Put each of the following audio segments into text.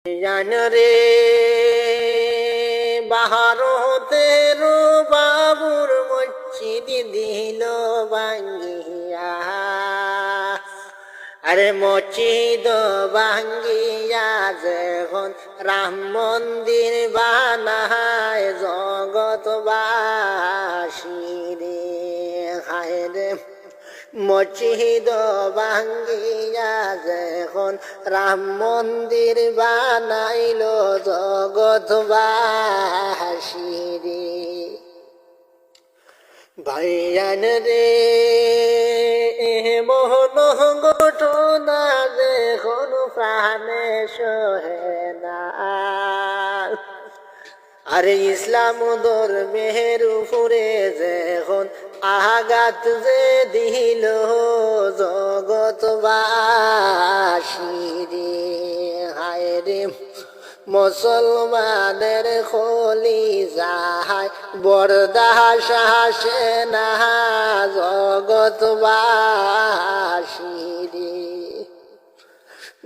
জানরে বাহারতের বাবুর মসজিদ দিল ভাঙ্গিয়া, আরে মসজিদ ভাঙ্গিয়া যখন রাম মন্দির বানায় জগৎবাসী রে, হায় রে মসজিদ ভাঙ্গিয়া যখন রাম মন্দির বানাইল জগৎবাসী রে। ভাইয়ান রে মোহন ঘটনা যখন প্রাণে সহে না, আরে ইসলাম ধর্মের উপরে যখন আঘাত যে দিল জগৎবাসী রে, হায় রে মুসলমানের খলি যাহায় বরদাস আসে না জগৎবাসী রে।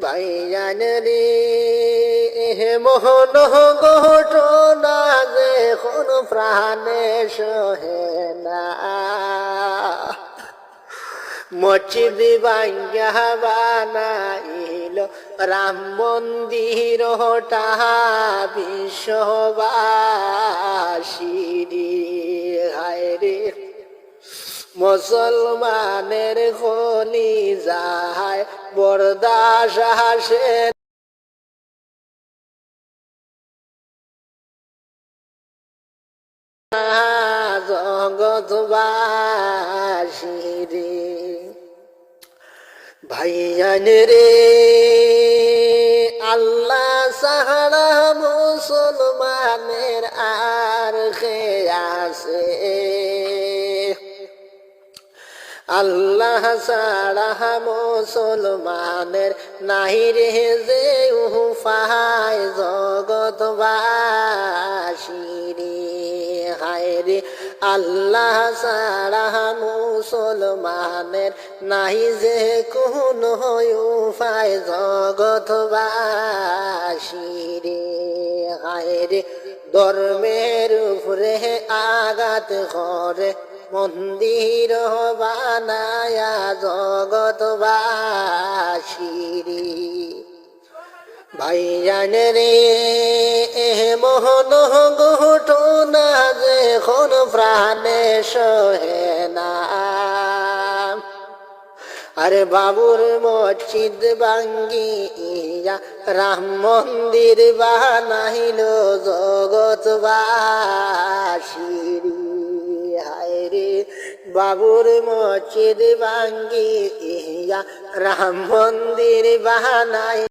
ভাইজান রে মোহন ঘটনা যখন প্রাণে সহে না, মসজিদ ভাঙ্গা বানাইল রাম মন্দির টাহা বিশ্ববাসী রে, হায় রে মুসলমানের খলি যাহায় বরদাস আসে জগৎবাসী রে। ভাইয়ান রে আল্লাহ সাহারা মুসলমানের আর কে আছে, আল্লাহ ছাড়া মুসলমানের নাই রে যে উপায় জগৎবাসী রে, হায় রে আল্লাহ ছাড়া মুসলমানের নাই যে কোন উপায় জগৎবাসী রে, হায় রে ধর্মের উপরে আঘাত করে মন্দির বানায়া জগৎবাসী রে। ভাইজান রে মোহন ঘটনা যখন প্রাণে সহে না, আরে বাবুর মসজিদ ভাঙ্গিয়া রাম মন্দির বানাইল জগৎবাসী রে, হায় রে বাবুর মসজিদ ভাঙ্গিয়া রাম মন্দির বানাই